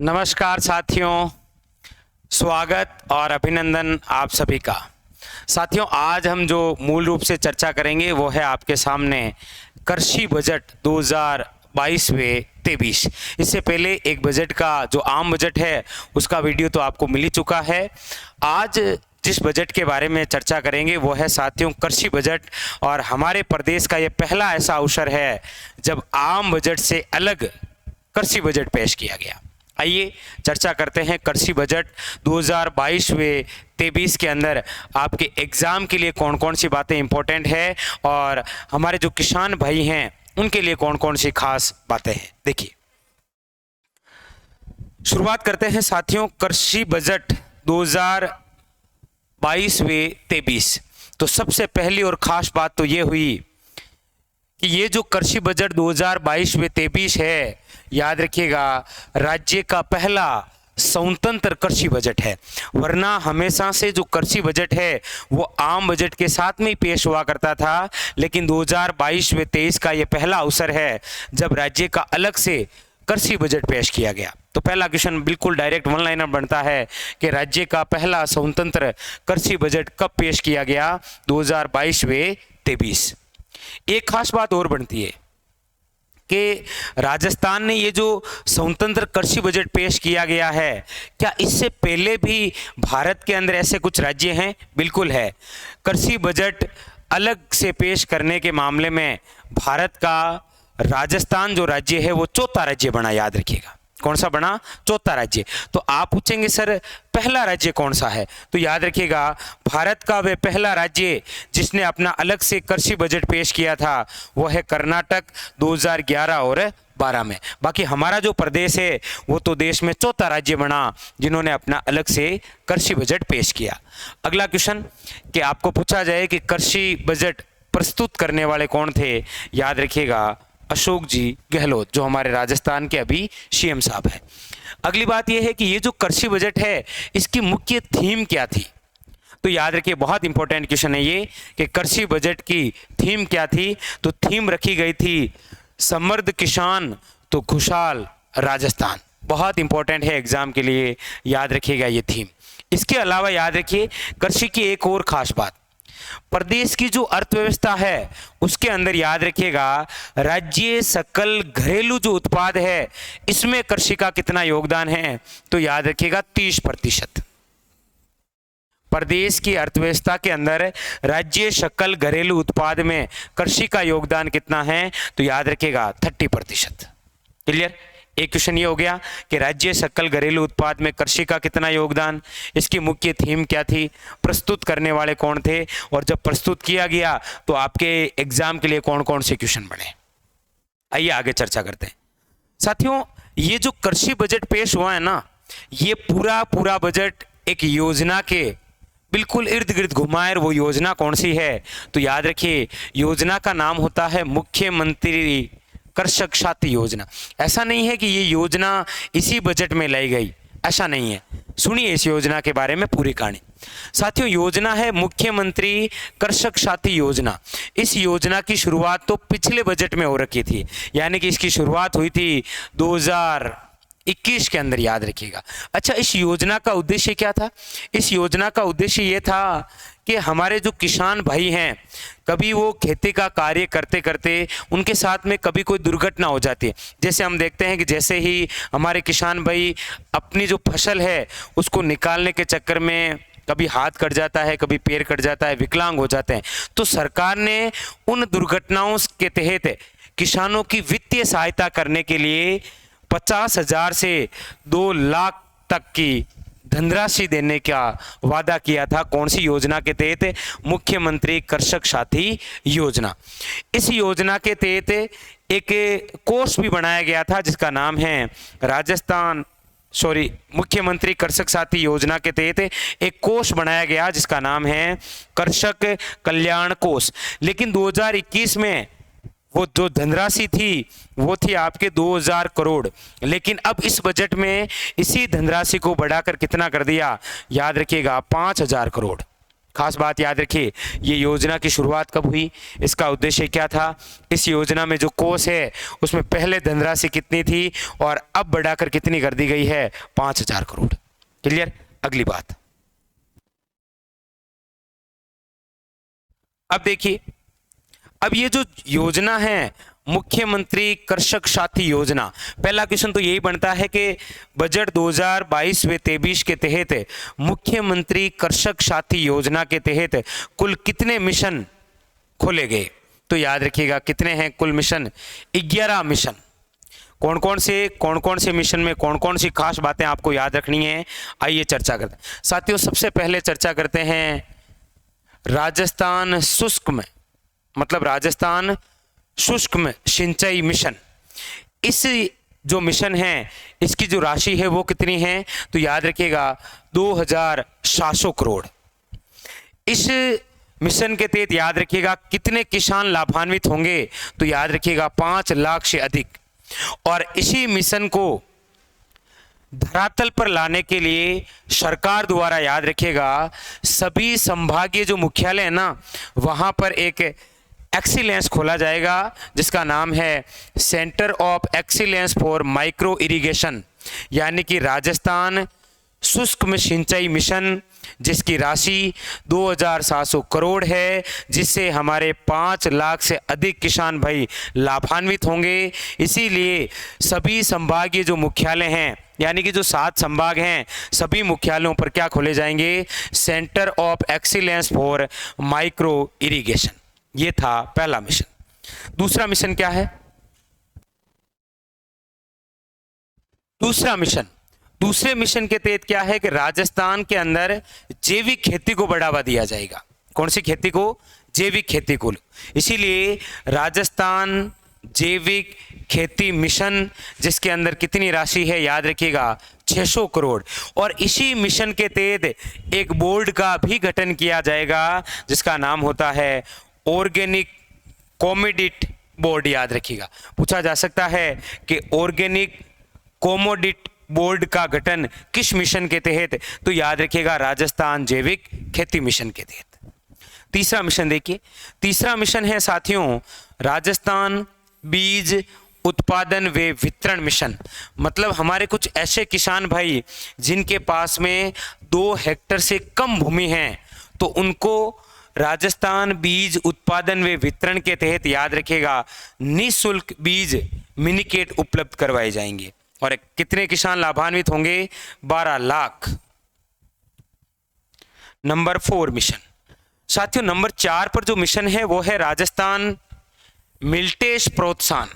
नमस्कार साथियों, स्वागत और अभिनंदन आप सभी का। साथियों, आज हम जो मूल रूप से चर्चा करेंगे वो है आपके सामने कृषि बजट 2022-23। इससे पहले एक बजट का जो आम बजट है उसका वीडियो तो आपको मिल ही चुका है। आज जिस बजट के बारे में चर्चा करेंगे वो है साथियों कृषि बजट, और हमारे प्रदेश का ये पहला ऐसा अवसर है जब आम बजट से अलग कृषि बजट पेश किया गया। आइए चर्चा करते हैं कृषि बजट 2022-23 के अंदर आपके एग्ज़ाम के लिए कौन कौन सी बातें इंपॉर्टेंट है और हमारे जो किसान भाई हैं उनके लिए कौन कौन सी खास बातें हैं। देखिए, शुरुआत करते हैं साथियों कृषि बजट 2022-23। तो सबसे पहली और ख़ास बात तो ये हुई कि ये जो कृषि बजट 2022-23 है, याद रखिएगा, राज्य का पहला स्वतंत्र कृषि बजट है। वरना हमेशा से जो कृषि बजट है वो आम बजट के साथ में ही पेश हुआ करता था, लेकिन 2022-23 का ये पहला अवसर है जब राज्य का अलग से कृषि बजट पेश किया गया। तो पहला क्वेश्चन बिल्कुल डायरेक्ट वन लाइनर बनता है कि राज्य का पहला स्वतंत्र कृषि बजट कब पेश किया गया? 2022-23। एक खास बात और बनती है कि राजस्थान ने ये जो स्वतंत्र कृषि बजट पेश किया गया है, क्या इससे पहले भी भारत के अंदर ऐसे कुछ राज्य हैं? बिल्कुल है। कृषि बजट अलग से पेश करने के मामले में भारत का राजस्थान जो राज्य है वो चौथा राज्य बना। याद रखिएगा, कौन सा बना? चौथा राज्य। तो आप पूछेंगे सर पहला राज्य कौन सा है? तो याद रखिएगा, भारत का वह पहला राज्य जिसने अपना अलग से कृषि बजट पेश किया था वो है कर्नाटक 2011 और 12 में। बाकी हमारा जो प्रदेश है वो तो देश में चौथा राज्य बना जिन्होंने अपना अलग से कृषि बजट पेश किया। अगला क्वेश्चन कि आपको पूछा जाए कि कृषि बजट प्रस्तुत करने वाले कौन थे? याद रखिएगा, अशोक जी गहलोत, जो हमारे राजस्थान के अभी सीएम साहब हैं। अगली बात यह है कि ये जो कृषि बजट है इसकी मुख्य थीम क्या थी? तो याद रखिए, बहुत इंपॉर्टेंट क्वेश्चन है ये कि कृषि बजट की थीम क्या थी? तो थीम रखी गई थी समृद्ध किसान तो खुशहाल राजस्थान। बहुत इंपॉर्टेंट है एग्जाम के लिए, याद रखिएगा ये थीम। इसके अलावा याद रखिए कृषि की एक और खास बात, प्रदेश की जो अर्थव्यवस्था है उसके अंदर याद रखिएगा राज्य सकल घरेलू जो उत्पाद है इसमें कृषि का कितना योगदान है? तो याद रखिएगा 30%। प्रदेश की अर्थव्यवस्था के अंदर राज्य सकल घरेलू उत्पाद में कृषि का योगदान कितना है? तो याद रखिएगा 30%। क्लियर? एक क्वेश्चन ये हो गया कि राज्य सकल घरेलू उत्पाद में कृषि का कितना योगदान, इसकी मुख्य थीम क्या थी, प्रस्तुत करने वाले कौन थे, और जब प्रस्तुत किया गया तो आपके एग्जाम के लिए कौन कौन से क्वेश्चन बने। आइए आगे चर्चा करते हैं। साथियों, ये जो कृषि बजट पेश हुआ है ना, ये पूरा बजट एक योजना के बिल्कुल इर्द गिर्द घुमाए। वो योजना कौन सी है? तो याद रखिए, योजना का नाम होता है मुख्यमंत्री कृषक साथी योजना। ऐसा नहीं है कि ये योजना इसी बजट में लाई गई, ऐसा नहीं है। सुनिए इस योजना के बारे में पूरी कहानी। साथियों, योजना है मुख्यमंत्री कृषक साथी योजना। इस योजना की शुरुआत तो पिछले बजट में हो रखी थी, यानी कि इसकी शुरुआत हुई थी 2021 के अंदर, याद रखिएगा। अच्छा, इस योजना का उद्देश्य क्या था? इस योजना का उद्देश्य ये था कि हमारे जो किसान भाई हैं, कभी वो खेती का कार्य करते करते उनके साथ में कभी कोई दुर्घटना हो जाती है। जैसे हम देखते हैं कि जैसे ही हमारे किसान भाई अपनी जो फसल है उसको निकालने के चक्कर में कभी हाथ कट जाता है, कभी पैर कट जाता है, विकलांग हो जाते हैं, तो सरकार ने उन दुर्घटनाओं के तहत किसानों की वित्तीय सहायता करने के लिए 50,000 से 2 लाख तक की धनराशि देने का वादा किया था। कौन सी योजना के तहत? मुख्यमंत्री कृषक साथी योजना। इस योजना के तहत एक कोष भी बनाया गया था जिसका नाम है मुख्यमंत्री कृषक साथी योजना के तहत एक कोष बनाया गया जिसका नाम है कृषक कल्याण कोष। लेकिन 2021 में वो जो धनराशि थी वो थी आपके 2000 करोड़। लेकिन अब इस बजट में इसी धनराशि को बढ़ाकर कितना कर दिया? याद रखिएगा 5000 करोड़ खास बात याद रखिए, ये योजना की शुरुआत कब हुई, इसका उद्देश्य क्या था, इस योजना में जो कोष है उसमें पहले धनराशि कितनी थी और अब बढ़ाकर कितनी कर दी गई है, 5,000 करोड़। क्लियर। अगली बात, अब देखिए, अब ये जो योजना है मुख्यमंत्री कृषक साथी योजना, पहला क्वेश्चन तो यही बनता है कि बजट 2022 व 23 के तहत मुख्यमंत्री कृषक साथी योजना के तहत कुल कितने मिशन खोले गए। तो याद रखिएगा कितने हैं कुल मिशन, 11 मिशन। कौन कौन से मिशन में कौन कौन सी खास बातें आपको याद रखनी है, आइए चर्चा करते हैं। साथियों, सबसे पहले चर्चा करते हैं राजस्थान शुष्क में, मतलब राजस्थान शुष्क में सिंचाई मिशन। इस जो मिशन है इसकी जो राशि है वो कितनी है, तो याद रखिएगा 2,700 करोड़। इस मिशन के तहत याद रखिएगा कितने किसान लाभान्वित होंगे, तो याद रखिएगा 5 लाख से अधिक। और इसी मिशन को धरातल पर लाने के लिए सरकार द्वारा याद रखिएगा सभी संभागीय जो मुख्यालय है ना, वहां पर एक एक्सीलेंस खोला जाएगा जिसका नाम है centre of excellence for micro irrigation, यानी कि राजस्थान शुष्क में सिंचाई मिशन, जिसकी राशि 2,700 करोड़ है, जिससे हमारे 5 लाख से अधिक किसान भाई लाभान्वित होंगे। इसीलिए सभी संभागीय जो मुख्यालय हैं, यानी कि जो 7 संभाग हैं, सभी मुख्यालयों पर क्या खोले जाएंगे, centre of excellence for micro irrigation. ये था पहला मिशन। दूसरा मिशन क्या है, दूसरे मिशन के तहत क्या है कि राजस्थान के अंदर जैविक खेती को बढ़ावा दिया जाएगा। कौन सी खेती को, जैविक खेती को। इसीलिए राजस्थान जैविक खेती मिशन, जिसके अंदर कितनी राशि है, याद रखिएगा 600 करोड़। और इसी मिशन के तहत एक बोर्ड का भी गठन किया जाएगा जिसका नाम होता है ऑर्गेनिक कॉमोडिटी बोर्ड। याद रखिएगा, पूछा जा सकता है कि ऑर्गेनिक कॉमोडिटी बोर्ड का गठन किस मिशन के तहत, तो याद रखिएगा राजस्थान जैविक खेती मिशन के तहत। तीसरा मिशन देखिए, तीसरा मिशन है साथियों राजस्थान बीज उत्पादन व वितरण मिशन। मतलब हमारे कुछ ऐसे किसान भाई जिनके पास में 2 हेक्टेयर से कम भूमि है, तो उनको राजस्थान बीज उत्पादन व वितरण के तहत याद रखिएगा निःशुल्क बीज मिनीकेट उपलब्ध करवाए जाएंगे। और कितने किसान लाभान्वित होंगे, 12 लाख। Number 4 mission. साथियों, नंबर 4 पर जो मिशन है वो है राजस्थान मिल्टेस प्रोत्साहन।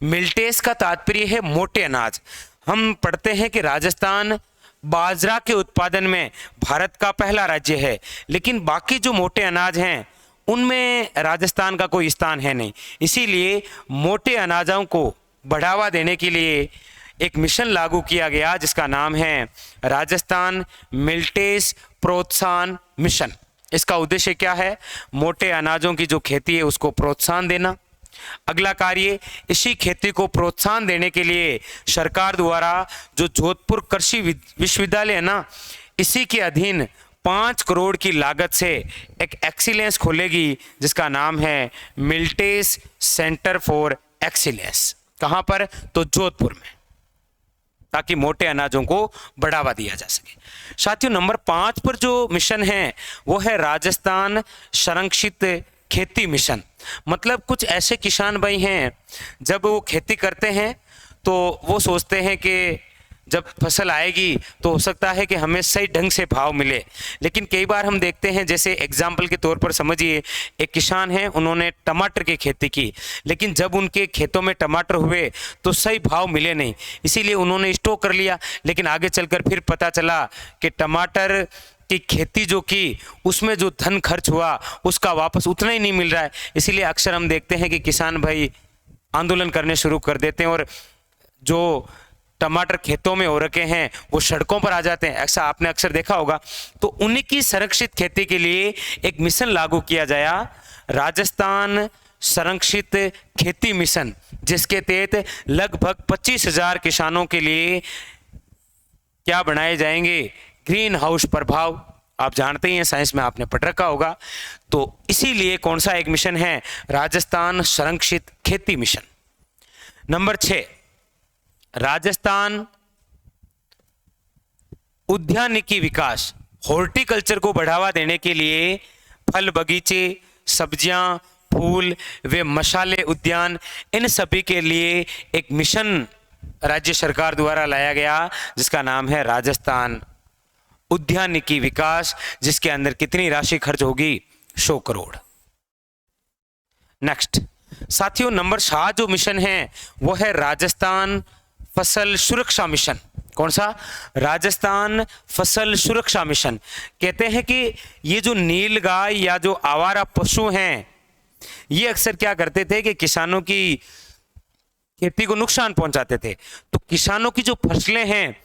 मिल्टेस का तात्पर्य है मोटे अनाज। हम पढ़ते हैं कि राजस्थान बाजरा के उत्पादन में भारत का पहला राज्य है, लेकिन बाकी जो मोटे अनाज हैं उनमें राजस्थान का कोई स्थान है नहीं। इसीलिए मोटे अनाजों को बढ़ावा देने के लिए एक मिशन लागू किया गया जिसका नाम है राजस्थान मिल्टेस प्रोत्साहन मिशन। इसका उद्देश्य क्या है, मोटे अनाजों की जो खेती है उसको प्रोत्साहन देना। अगला कार्य, इसी खेती को प्रोत्साहन देने के लिए सरकार द्वारा जो जोधपुर कृषि विश्वविद्यालय है ना, इसी के अधीन 5 करोड़ की लागत से एक एक्सीलेंस खोलेगी जिसका नाम है मिल्टेस सेंटर फॉर एक्सीलेंस। कहां पर, तो जोधपुर में, ताकि मोटे अनाजों को बढ़ावा दिया जा सके। साथियों, नंबर 5 पर जो मिशन है वो है राजस्थान संरक्षित खेती मिशन। मतलब कुछ ऐसे किसान भाई हैं जब वो खेती करते हैं तो वो सोचते हैं कि जब फसल आएगी तो हो सकता है कि हमें सही ढंग से भाव मिले, लेकिन कई बार हम देखते हैं, जैसे एग्जाम्पल के तौर पर समझिए, एक किसान हैं, उन्होंने टमाटर की खेती की, लेकिन जब उनके खेतों में टमाटर हुए तो सही भाव मिले नहीं, इसीलिए उन्होंने स्टॉक कर लिया। लेकिन आगे चलकर फिर पता चला कि टमाटर की खेती जो की उसमें जो धन खर्च हुआ उसका वापस उतना ही नहीं मिल रहा है। इसीलिए अक्सर हम देखते हैं कि किसान भाई आंदोलन करने शुरू कर देते हैं और जो टमाटर खेतों में हो रखे हैं वो सड़कों पर आ जाते हैं। ऐसा आपने अक्सर देखा होगा। तो उन्हीं की संरक्षित खेती के लिए एक मिशन लागू किया गया, राजस्थान संरक्षित खेती मिशन, जिसके तहत लगभग 25,000 किसानों के लिए क्या बनाए जाएंगे, ग्रीन हाउस प्रभाव। आप जानते ही हैं, साइंस में आपने पढ़ रखा होगा। तो इसीलिए कौन सा एक मिशन है? राजस्थान संरक्षित खेती मिशन। नंबर 6, राजस्थान उद्यानिकी विकास, हॉर्टिकल्चर को बढ़ावा देने के लिए फल बगीचे, सब्जियां, फूल व मसाले उद्यान, इन सभी के लिए एक मिशन राज्य सरकार द्वारा लाया गया जिसका नाम है राजस्थान उद्यानिकी विकास, जिसके अंदर कितनी राशि खर्च होगी? 100 करोड़। नेक्स्ट साथियों, नंबर 7 जो मिशन है वो है राजस्थान फसल सुरक्षा मिशन। कौन सा? राजस्थान फसल सुरक्षा मिशन। कहते हैं कि ये जो नीलगाय या जो आवारा पशु हैं, ये अक्सर क्या करते थे कि किसानों की खेती को नुकसान पहुंचाते थे। तो किसानों की जो फसलें हैं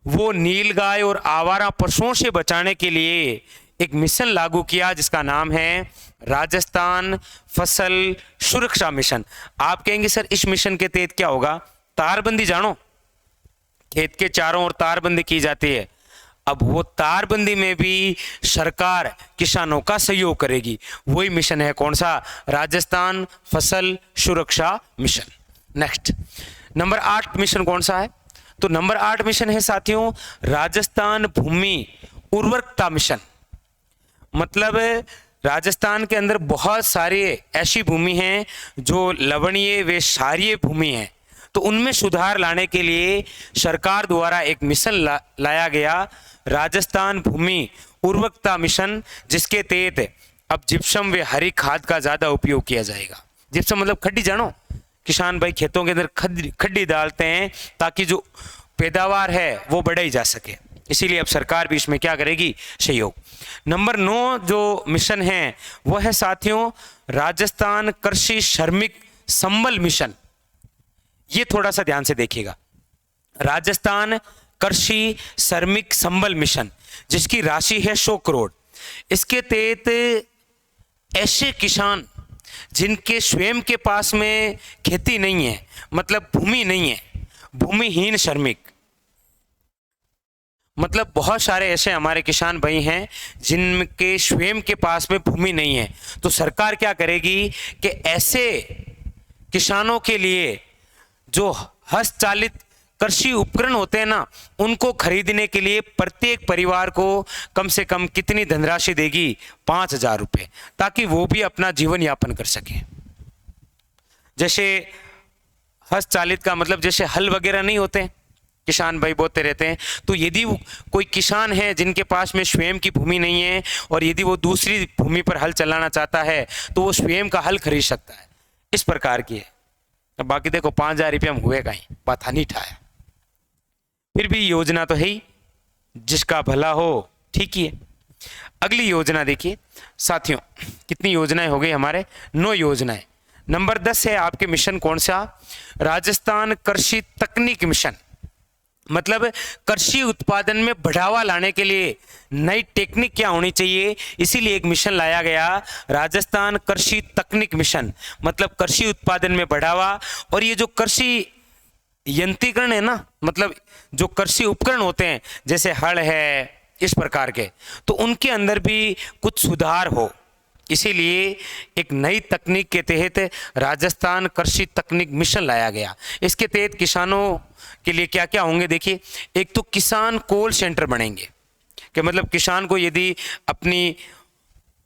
वो नीलगाय और आवारा पशुओं से बचाने के लिए एक मिशन लागू किया जिसका नाम है राजस्थान फसल सुरक्षा मिशन। आप कहेंगे सर इस मिशन के तहत क्या होगा? तारबंदी जानो, खेत के चारों ओर तारबंदी की जाती है। अब वो तारबंदी में भी सरकार किसानों का सहयोग करेगी, वही मिशन है। कौन सा? राजस्थान फसल सुरक्षा मिशन। नेक्स्ट नंबर 8 मिशन कौन सा है? तो नंबर 8 मिशन है साथियों राजस्थान भूमि उर्वरकता मिशन। मतलब राजस्थान के अंदर बहुत सारे ऐसी भूमि हैं जो लवणीय व क्षारीय भूमि है, तो उनमें सुधार लाने के लिए सरकार द्वारा एक मिशन लाया गया, राजस्थान भूमि उर्वरकता मिशन, जिसके तहत अब जिप्सम व हरी खाद का ज़्यादा उपयोग किया जाएगा। जिप्सम मतलब खड्डी, जानो किसान भाई खेतों के अंदर खड्डी डालते हैं ताकि जो पैदावार है वो बढ़ाई जा सके, इसीलिए अब सरकार भी इसमें क्या करेगी? सहयोग। नंबर 9 जो मिशन है वो है साथियों राजस्थान कृषि श्रमिक संबल मिशन। ये थोड़ा सा ध्यान से देखिएगा, राजस्थान कृषि श्रमिक संबल मिशन जिसकी राशि है 100 करोड़। इसके तहत ऐसे किसान जिनके स्वयं के पास में खेती नहीं है, मतलब भूमि नहीं है, भूमिहीन श्रमिक, मतलब बहुत सारे ऐसे हमारे किसान भाई हैं जिनके स्वयं के पास में भूमि नहीं है, तो सरकार क्या करेगी कि ऐसे किसानों के लिए जो हस्तचालित कृषि उपकरण होते हैं ना, उनको खरीदने के लिए प्रत्येक परिवार को कम से कम कितनी धनराशि देगी? 5,000 रुपये, ताकि वो भी अपना जीवन यापन कर सकें। जैसे हस्तचालित का मतलब जैसे हल वगैरह नहीं होते, किसान भाई बोते रहते हैं, तो यदि कोई किसान है जिनके पास में स्वयं की भूमि नहीं है और यदि वो दूसरी भूमि पर हल चलाना चाहता है तो वो स्वयं का हल खरीद सकता है। इस प्रकार की है। अब बाकी देखो 5,000 रुपये में हुए कहीं, पाथा नहीं ठाया, फिर भी योजना तो है ही, जिसका भला हो ठीक ही है। अगली योजना देखिए साथियों, कितनी योजनाएं हो गई हमारे? 9 योजनाएं। नंबर 10 है आपके मिशन कौन सा? राजस्थान कृषि तकनीक मिशन। मतलब कृषि उत्पादन में बढ़ावा लाने के लिए नई टेक्निक क्या होनी चाहिए, इसीलिए एक मिशन लाया गया राजस्थान कृषि तकनीक मिशन। मतलब कृषि उत्पादन में बढ़ावा, और ये जो कृषि यंत्रीकरण है ना, मतलब जो कृषि उपकरण होते हैं जैसे हल है इस प्रकार के, तो उनके अंदर भी कुछ सुधार हो, इसीलिए एक नई तकनीक के तहत राजस्थान कृषि तकनीक मिशन लाया गया। इसके तहत किसानों के लिए क्या क्या होंगे देखिए, एक तो किसान कॉल सेंटर बनेंगे, कि मतलब किसान को यदि अपनी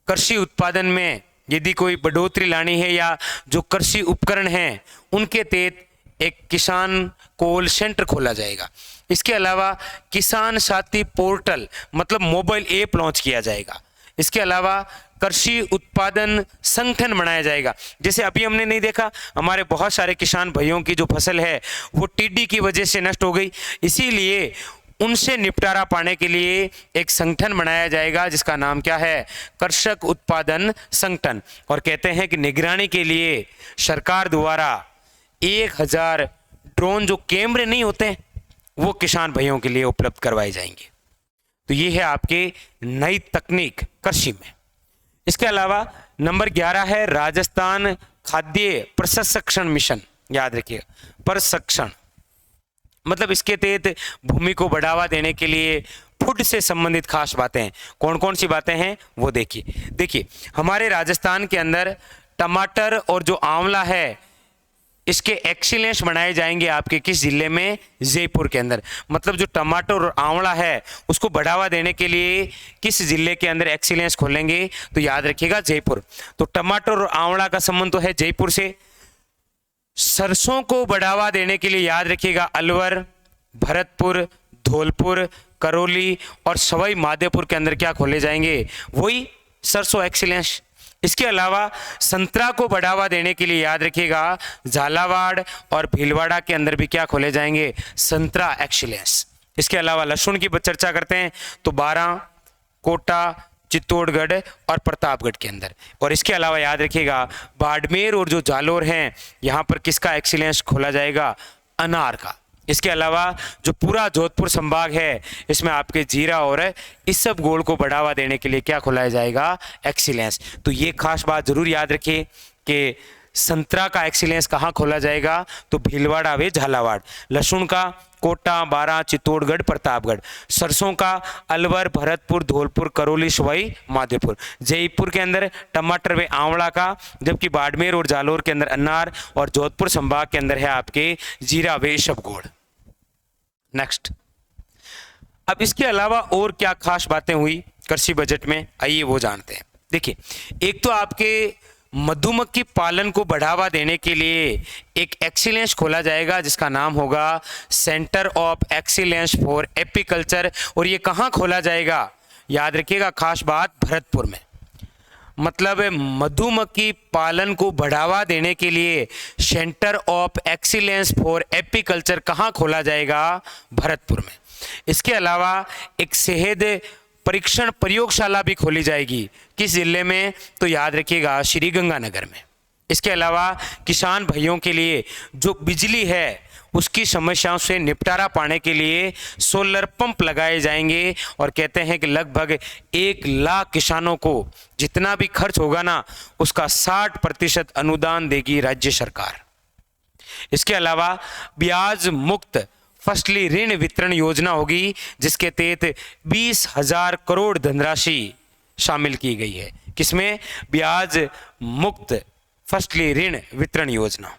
कृषि उत्पादन में यदि कोई बढ़ोतरी लानी है या जो कृषि उपकरण हैं उनके तहत एक किसान कॉल सेंटर खोला जाएगा। इसके अलावा किसान साथी पोर्टल मतलब मोबाइल ऐप लॉन्च किया जाएगा। इसके अलावा कृषि उत्पादन संगठन बनाया जाएगा। जैसे अभी हमने नहीं देखा, हमारे बहुत सारे किसान भाइयों की जो फसल है वो टिड्डी की वजह से नष्ट हो गई, इसीलिए उनसे निपटारा पाने के लिए एक संगठन बनाया जाएगा जिसका नाम क्या है? कृषक उत्पादन संगठन। और कहते हैं कि निगरानी के लिए सरकार द्वारा 1,000 ड्रोन जो कैमरे नहीं होते वो किसान भाइयों के लिए उपलब्ध करवाए जाएंगे। तो ये है आपके नई तकनीक कृषि में। इसके अलावा नंबर 11 है राजस्थान खाद्य प्रसंस्करण मिशन। याद रखिए, प्रसंस्करण मतलब इसके तहत भूमि को बढ़ावा देने के लिए फूड से संबंधित खास बातें हैं। कौन कौन सी बातें हैं वो देखिए हमारे राजस्थान के अंदर टमाटर और जो आंवला है इसके एक्सीलेंस बनाए जाएंगे आपके किस जिले में? जयपुर के अंदर। मतलब जो टमाटर और आंवला है उसको बढ़ावा देने के लिए किस जिले के अंदर एक्सीलेंस खोलेंगे? तो याद रखिएगा जयपुर। तो टमाटर और आंवला का संबंध तो है जयपुर से। सरसों को बढ़ावा देने के लिए याद रखिएगा अलवर, भरतपुर, धौलपुर, करौली और सवाई माधोपुर के अंदर क्या खोले जाएंगे? वही सरसों एक्सीलेंस। इसके अलावा संतरा को बढ़ावा देने के लिए याद रखिएगा झालावाड़ और भीलवाड़ा के अंदर भी क्या खोले जाएंगे? संतरा एक्सीलेंस। इसके अलावा लहसुन की चर्चा करते हैं तो बारां, कोटा, चित्तौड़गढ़ और प्रतापगढ़ के अंदर। और इसके अलावा याद रखिएगा बाड़मेर और जो जालोर हैं यहाँ पर किसका एक्सीलेंस खोला जाएगा? अनार का। इसके अलावा जो पूरा जोधपुर संभाग है इसमें आपके जीरा और इसबगोल को बढ़ावा देने के लिए क्या खोला जाएगा? एक्सीलेंस। तो ये खास बात जरूर याद रखिए कि संतरा का एक्सीलेंस कहाँ खोला जाएगा? तो भीलवाड़ा व झालावाड़। लहसुन का कोटा, बारां, चित्तौड़गढ़, प्रतापगढ़। सरसों का अलवर, भरतपुर, धौलपुर, करौली, सवाई माधोपुर। जयपुर के अंदर टमाटर व आंवला का, जबकि बाड़मेर और जालोर के अंदर अनार और जोधपुर संभाग के अंदर है आपके जीरा व इसबगोल। नेक्स्ट, अब इसके अलावा और क्या खास बातें हुई कृषि बजट में, आइए वो जानते हैं। देखिए एक तो आपके मधुमक्खी पालन को बढ़ावा देने के लिए एक एक्सीलेंस खोला जाएगा जिसका नाम होगा centre of excellence for apiculture. और ये कहाँ खोला जाएगा? याद रखिएगा खास बात, भरतपुर में। मतलब मधुमक्खी पालन को बढ़ावा देने के लिए centre of excellence for apiculture कहाँ खोला जाएगा? भरतपुर में। इसके अलावा एक शहद परीक्षण प्रयोगशाला भी खोली जाएगी। किस जिले में? तो याद रखिएगा श्रीगंगानगर में। इसके अलावा किसान भाइयों के लिए जो बिजली है उसकी समस्याओं से निपटारा पाने के लिए सोलर पंप लगाए जाएंगे। और कहते हैं कि लगभग 1 लाख किसानों को जितना भी खर्च होगा ना उसका 60% अनुदान देगी राज्य सरकार। इसके अलावा ब्याज मुक्त फसली ऋण वितरण योजना होगी जिसके तहत 20,000 करोड़ धनराशि शामिल की गई है। किसमें? ब्याज मुक्त फसली ऋण वितरण योजना।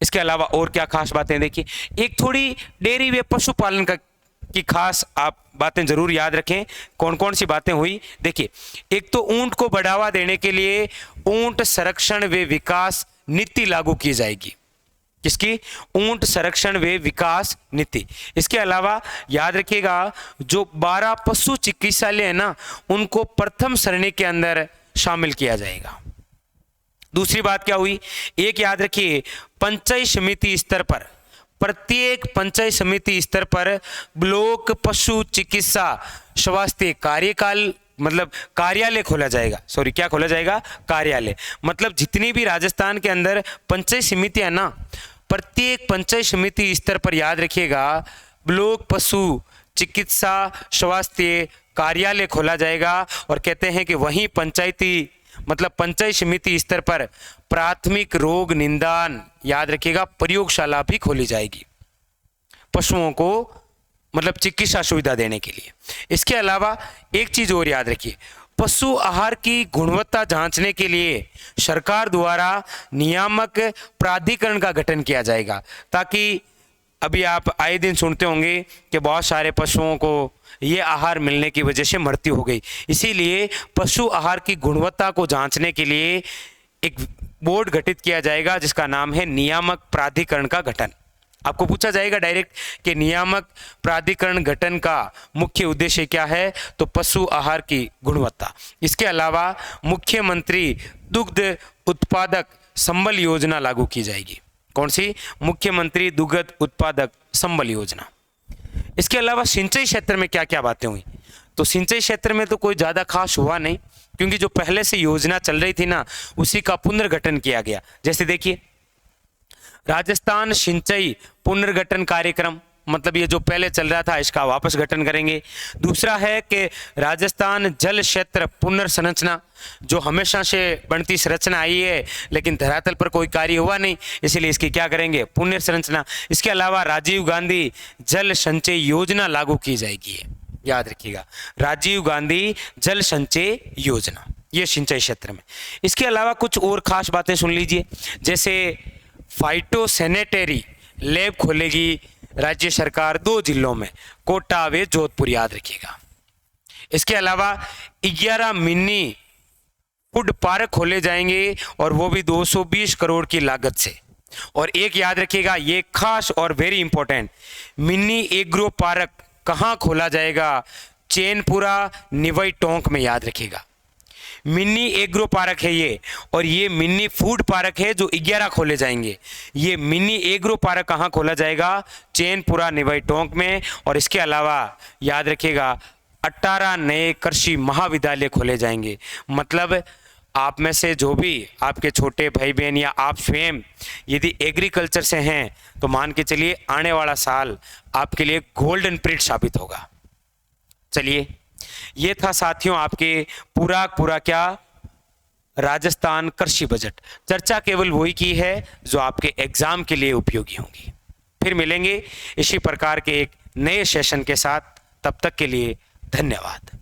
इसके अलावा और क्या खास बातें? देखिए एक थोड़ी डेयरी व पशुपालन की खास आप बातें जरूर याद रखें। कौन कौन सी बातें हुई? देखिए एक तो ऊंट को बढ़ावा देने के लिए ऊंट संरक्षण व विकास नीति लागू की जाएगी। किसकी? ऊंट संरक्षण व विकास नीति। इसके अलावा याद रखिएगा जो 12 पशु चिकित्सालय है ना उनको प्रथम श्रेणी के अंदर शामिल किया जाएगा। दूसरी बात क्या हुई? एक याद रखिए पंचायत समिति स्तर पर, प्रत्येक पंचायत समिति स्तर पर ब्लॉक पशु चिकित्सा स्वास्थ्य कार्यकाल मतलब कार्यालय खोला जाएगा। सॉरी, क्या खोला जाएगा? कार्यालय। मतलब जितनी भी राजस्थान के अंदर पंचायत समिति है ना, प्रत्येक पंचायत समिति स्तर पर याद रखिएगा ब्लॉक पशु चिकित्सा स्वास्थ्य कार्यालय खोला जाएगा। और कहते हैं कि वहीं पंचायती मतलब पंचायत समिति स्तर पर प्राथमिक रोग निदान याद रखिएगा प्रयोगशाला भी खोली जाएगी पशुओं को मतलब चिकित्सा सुविधा देने के लिए। इसके अलावा एक चीज और याद रखिए, पशु आहार की गुणवत्ता जांचने के लिए सरकार द्वारा नियामक प्राधिकरण का गठन किया जाएगा। ताकि अभी आप आए दिन सुनते होंगे कि बहुत सारे पशुओं को ये आहार मिलने की वजह से मृत्यु हो गई। इसीलिए पशु आहार की गुणवत्ता को जांचने के लिए एक बोर्ड गठित किया जाएगा जिसका नाम है नियामक प्राधिकरण का गठन। आपको पूछा जाएगा डायरेक्ट कि नियामक प्राधिकरण गठन का मुख्य उद्देश्य क्या है? तो पशु आहार की गुणवत्ता। इसके अलावा मुख्यमंत्री दुग्ध उत्पादक संबल योजना लागू की जाएगी। कौन सी? मुख्यमंत्री दुग्ध उत्पादक संबल योजना। इसके अलावा सिंचाई क्षेत्र में क्या क्या बातें हुई? तो सिंचाई क्षेत्र में तो कोई ज़्यादा खास हुआ नहीं, क्योंकि जो पहले से योजना चल रही थी ना उसी का पुनर्गठन किया गया। जैसे देखिए राजस्थान सिंचाई पुनर्गठन कार्यक्रम, मतलब ये जो पहले चल रहा था इसका वापस गठन करेंगे। दूसरा है कि राजस्थान जल क्षेत्र पुनर्संरचना, जो हमेशा से बनती संरचना आई है लेकिन धरातल पर कोई कार्य हुआ नहीं, इसलिए इसकी क्या करेंगे? पुनर्संरचना। इसके अलावा राजीव गांधी जल संचय योजना लागू की जाएगी। याद रखिएगा, राजीव गांधी जल संचय योजना, ये सिंचाई क्षेत्र में। इसके अलावा कुछ और खास बातें सुन लीजिए, जैसे फाइटोसैनिटरी लैब खोलेगी राज्य सरकार 2 जिलों में, कोटा व जोधपुर, याद रखिएगा। इसके अलावा 11 मिनी फूड पार्क खोले जाएंगे और वो भी 220 करोड़ की लागत से। और एक याद रखिएगा, ये खास और very important, mini agro park कहाँ खोला जाएगा? चैनपुरा निवई टोंक में, याद रखिएगा। मिनी एग्रो पार्क है ये, और ये मिनी फूड पार्क है जो 11 खोले जाएंगे। ये मिनी एग्रो पार्क कहाँ खोला जाएगा? चैनपुरा निवई टोंक में। और इसके अलावा याद रखिएगा 18 नए कृषि महाविद्यालय खोले जाएंगे। मतलब आप में से जो भी आपके छोटे भाई बहन या आप स्वयं यदि एग्रीकल्चर से हैं तो मान के चलिए आने वाला साल आपके लिए गोल्डन पीरियड साबित होगा। चलिए, ये था साथियों आपके पूरा क्या राजस्थान कृषि बजट। चर्चा केवल वही की है जो आपके एग्जाम के लिए उपयोगी होंगी। फिर मिलेंगे इसी प्रकार के एक नए सेशन के साथ, तब तक के लिए धन्यवाद।